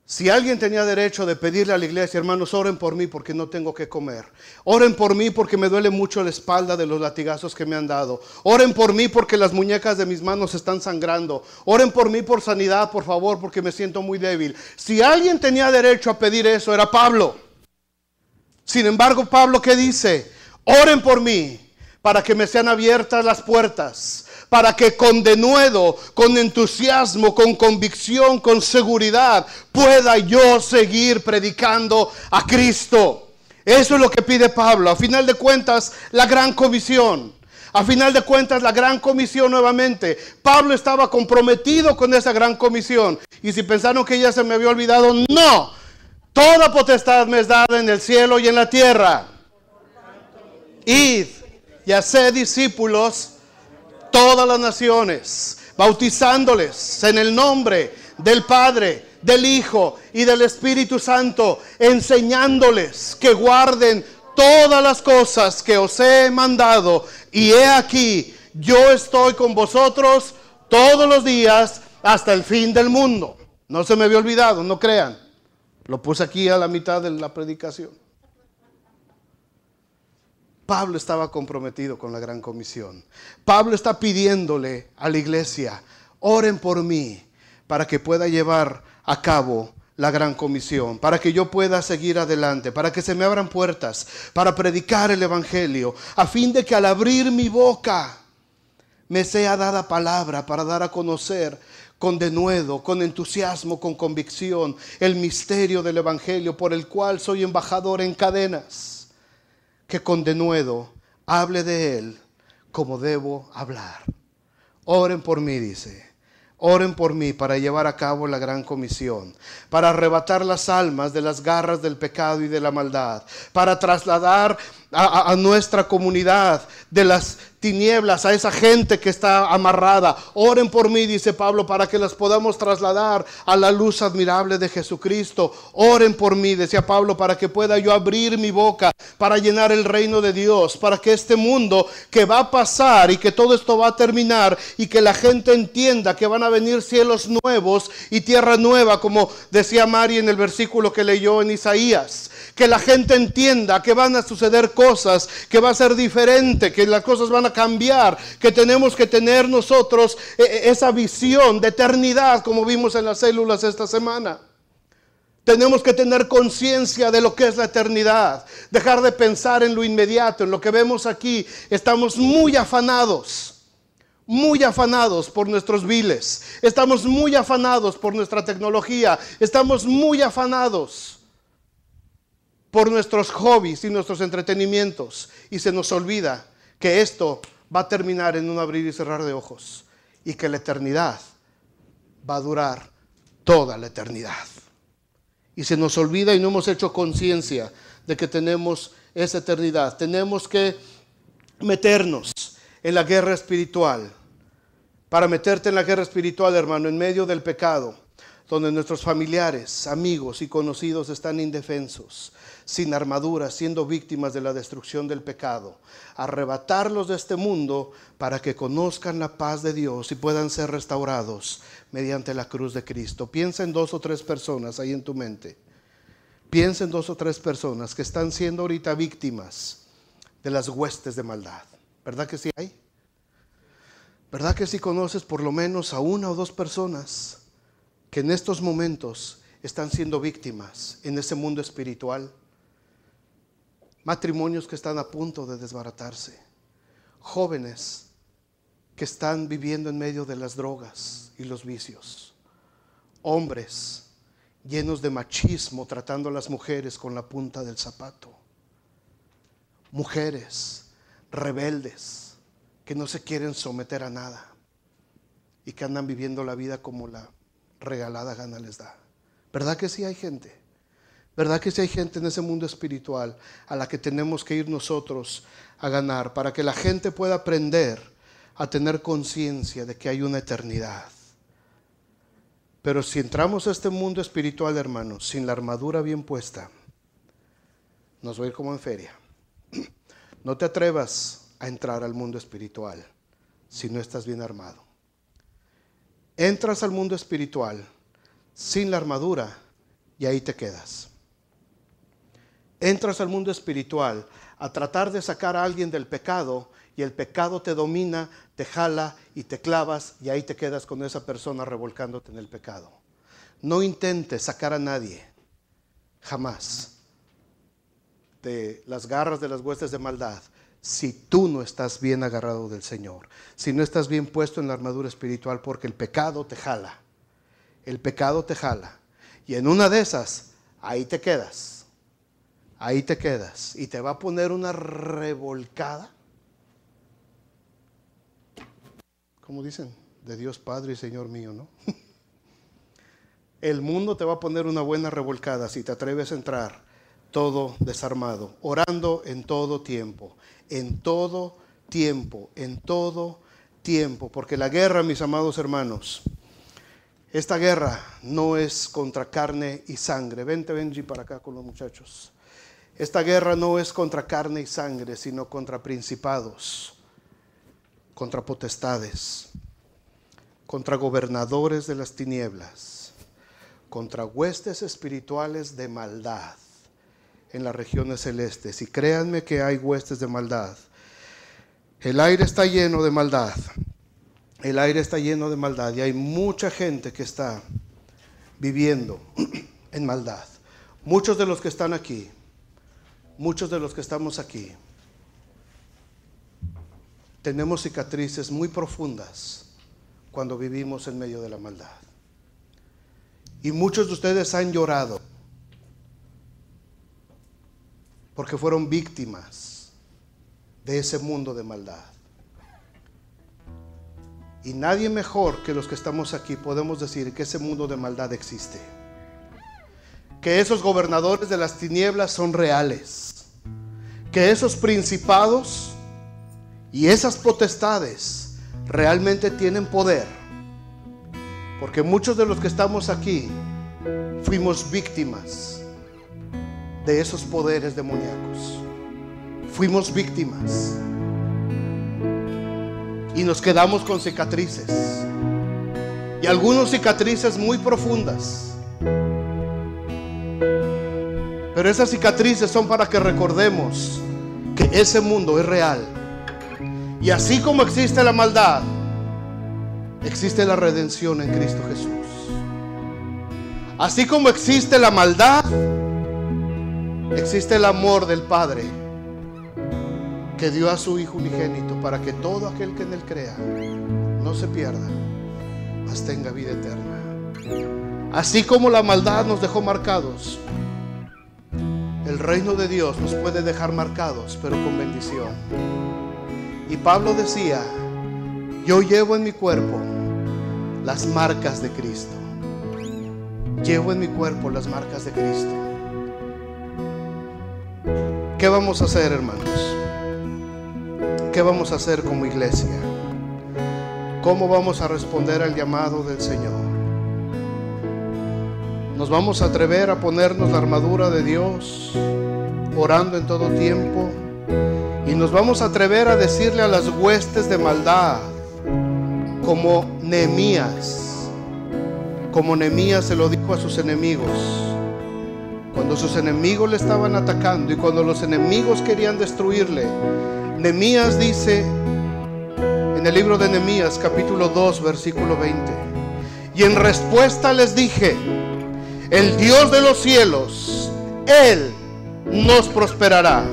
Si alguien tenía derecho de pedirle a la iglesia, hermanos, oren por mí porque no tengo que comer. Oren por mí porque me duele mucho la espalda de los latigazos que me han dado. Oren por mí porque las muñecas de mis manos están sangrando. Oren por mí por sanidad, por favor, porque me siento muy débil. Si alguien tenía derecho a pedir eso, era Pablo. Sin embargo, Pablo, ¿qué dice? Oren por mí para que me sean abiertas las puertas, para que con denuedo, con entusiasmo, con convicción, con seguridad, pueda yo seguir predicando a Cristo. Eso es lo que pide Pablo. A final de cuentas, la gran comisión. A final de cuentas, la gran comisión nuevamente. Pablo estaba comprometido con esa gran comisión. Y si pensaron que ya se me había olvidado, no. Toda potestad me es dada en el cielo y en la tierra. Id y haced discípulos todas las naciones, bautizándoles en el nombre del Padre, del Hijo y del Espíritu Santo, enseñándoles que guarden todas las cosas que os he mandado. Y he aquí, yo estoy con vosotros todos los días hasta el fin del mundo. No se me había olvidado, no crean. Lo puse aquí a la mitad de la predicación. Pablo estaba comprometido con la gran comisión. Pablo está pidiéndole a la iglesia: oren por mí para que pueda llevar a cabo la gran comisión, para que yo pueda seguir adelante, para que se me abran puertas, para predicar el evangelio, a fin de que al abrir mi boca me sea dada palabra para dar a conocer con denuedo, con entusiasmo, con convicción, el misterio del evangelio por el cual soy embajador en cadenas. Que con denuedo hable de él como debo hablar. Oren por mí, dice. Oren por mí para llevar a cabo la gran comisión, para arrebatar las almas de las garras del pecado y de la maldad, para trasladar a nuestra comunidad de las tinieblas a esa gente que está amarrada. Oren por mí, dice Pablo, para que las podamos trasladar a la luz admirable de Jesucristo. Oren por mí, decía Pablo, para que pueda yo abrir mi boca para llenar el reino de Dios, para que este mundo que va a pasar y que todo esto va a terminar y que la gente entienda que van a venir cielos nuevos y tierra nueva, como decía Mari en el versículo que leyó en Isaías. Que la gente entienda que van a suceder cosas, que va a ser diferente, que las cosas van a cambiar, que tenemos que tener nosotros esa visión de eternidad, como vimos en las células esta semana. Tenemos que tener conciencia de lo que es la eternidad, dejar de pensar en lo inmediato, en lo que vemos aquí. Estamos muy afanados por nuestros viles, estamos muy afanados por nuestra tecnología, estamos muy afanados por nuestros hobbies y nuestros entretenimientos, y se nos olvida que esto va a terminar en un abrir y cerrar de ojos, y que la eternidad va a durar toda la eternidad. Y se nos olvida y no hemos hecho conciencia de que tenemos esa eternidad. Tenemos que meternos en la guerra espiritual. Para meterte en la guerra espiritual, hermano, en medio del pecado, donde nuestros familiares, amigos y conocidos están indefensos, sin armadura, siendo víctimas de la destrucción del pecado. Arrebatarlos de este mundo para que conozcan la paz de Dios y puedan ser restaurados mediante la cruz de Cristo. Piensa en 2 o 3 personas ahí en tu mente. Piensa en 2 o 3 personas que están siendo ahorita víctimas de las huestes de maldad. ¿Verdad que sí hay? ¿Verdad que sí conoces por lo menos a 1 o 2 personas que en estos momentos están siendo víctimas en ese mundo espiritual? Matrimonios que están a punto de desbaratarse, jóvenes que están viviendo en medio de las drogas y los vicios, hombres llenos de machismo tratando a las mujeres con la punta del zapato, mujeres rebeldes que no se quieren someter a nada y que andan viviendo la vida como la regalada gana les da. ¿Verdad que sí hay gente? ¿Verdad que sí hay gente en ese mundo espiritual a la que tenemos que ir nosotros a ganar para que la gente pueda aprender a tener conciencia de que hay una eternidad? Pero si entramos a este mundo espiritual, hermanos, sin la armadura bien puesta, nos va a ir como en feria. No te atrevas a entrar al mundo espiritual si no estás bien armado. Entras al mundo espiritual sin la armadura y ahí te quedas. Entras al mundo espiritual a tratar de sacar a alguien del pecado y el pecado te domina, te jala y te clavas y ahí te quedas con esa persona revolcándote en el pecado. No intentes sacar a nadie, jamás, de las garras de las huestes de maldad si tú no estás bien agarrado del Señor, si no estás bien puesto en la armadura espiritual, porque el pecado te jala, el pecado te jala y en una de esas ahí te quedas. Ahí te quedas y te va a poner una revolcada, como dicen, de Dios Padre y Señor mío, ¿no? El mundo te va a poner una buena revolcada si te atreves a entrar todo desarmado, orando en todo tiempo, en todo tiempo, en todo tiempo, porque la guerra, mis amados hermanos, Esta guerra no es contra carne y sangre. Vente, Benji, para acá con los muchachos. Esta guerra no es contra carne y sangre, sino contra principados, contra potestades, contra gobernadores de las tinieblas, contra huestes espirituales de maldad en las regiones celestes. Y créanme que hay huestes de maldad. El aire está lleno de maldad. El aire está lleno de maldad y hay mucha gente que está viviendo en maldad. Muchos de los que están aquí, muchos de los que estamos aquí, tenemos cicatrices muy profundas cuando vivimos en medio de la maldad. Y muchos de ustedes han llorado porque fueron víctimas de ese mundo de maldad. Y nadie mejor que los que estamos aquí podemos decir que ese mundo de maldad existe. Que esos gobernadores de las tinieblas son reales. Que esos principados y esas potestades realmente tienen poder. Porque muchos de los que estamos aquí fuimos víctimas de esos poderes demoníacos. Fuimos víctimas. Y nos quedamos con cicatrices. Y algunas cicatrices muy profundas. Pero esas cicatrices son para que recordemos que ese mundo es real. Y así como existe la maldad, existe la redención en Cristo Jesús. Así como existe la maldad, existe el amor del Padre, que dio a su Hijo unigénito para que todo aquel que en Él crea no se pierda, mas tenga vida eterna. Así como la maldad nos dejó marcados, el reino de Dios nos puede dejar marcados, pero con bendición. Y Pablo decía: yo llevo en mi cuerpo las marcas de Cristo. Llevo en mi cuerpo las marcas de Cristo. ¿Qué vamos a hacer, hermanos? ¿Qué vamos a hacer como iglesia? ¿Cómo vamos a responder al llamado del Señor? ¿Nos vamos a atrever a ponernos la armadura de Dios, orando en todo tiempo? Y nos vamos a atrever a decirle a las huestes de maldad, como Nehemías se lo dijo a sus enemigos, cuando sus enemigos le estaban atacando y cuando los enemigos querían destruirle. Nehemías dice en el libro de Nehemías capítulo 2 versículo 20: y en respuesta les dije, el Dios de los cielos, Él nos prosperará,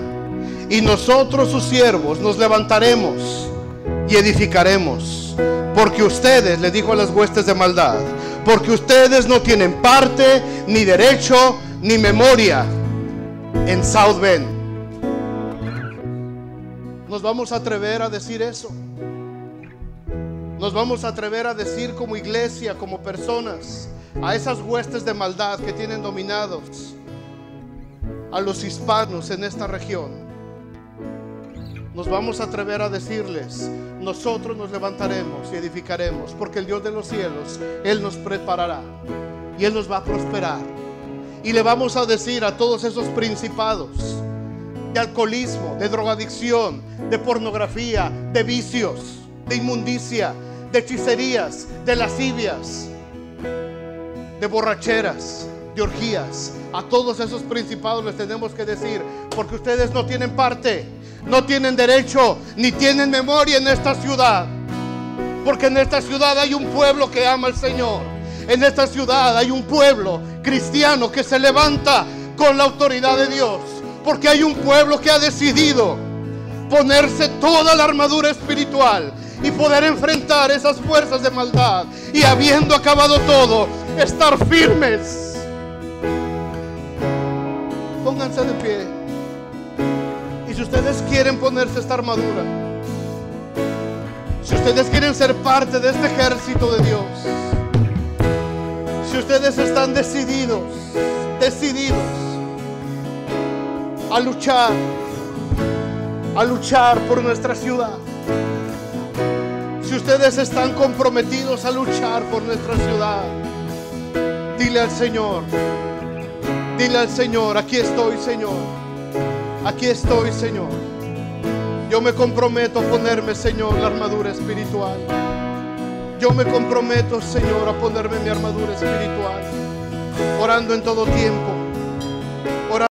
y nosotros sus siervos nos levantaremos y edificaremos, porque ustedes, le dijo a las huestes de maldad, porque ustedes no tienen parte, ni derecho, ni memoria en South Bend. Nos vamos a atrever a decir eso. Nos vamos a atrever a decir como iglesia, como personas, a esas huestes de maldad que tienen dominados a los hispanos en esta región. Nos vamos a atrever a decirles: nosotros nos levantaremos y edificaremos, porque el Dios de los cielos, Él nos preparará y Él nos va a prosperar. Y le vamos a decir a todos esos principados de alcoholismo, de drogadicción, de pornografía, de vicios, de inmundicia, de hechicerías, de lascivias, de borracheras, de orgías, a todos esos principados les tenemos que decir: porque ustedes no tienen parte, no tienen derecho, ni tienen memoria en esta ciudad. Porque en esta ciudad hay un pueblo que ama al Señor. En esta ciudad hay un pueblo cristiano que se levanta con la autoridad de Dios. Porque hay un pueblo que ha decidido ponerse toda la armadura espiritual y poder enfrentar esas fuerzas de maldad, y habiendo acabado todo, estar firmes. Pónganse de pie. Y si ustedes quieren ponerse esta armadura, si ustedes quieren ser parte de este ejército de Dios, si ustedes están decididos a luchar por nuestra ciudad, si ustedes están comprometidos a luchar por nuestra ciudad, Dile al Señor, aquí estoy, Señor. Aquí estoy, Señor. Yo me comprometo a ponerme, Señor, la armadura espiritual. Yo me comprometo, Señor, a ponerme mi armadura espiritual, orando en todo tiempo.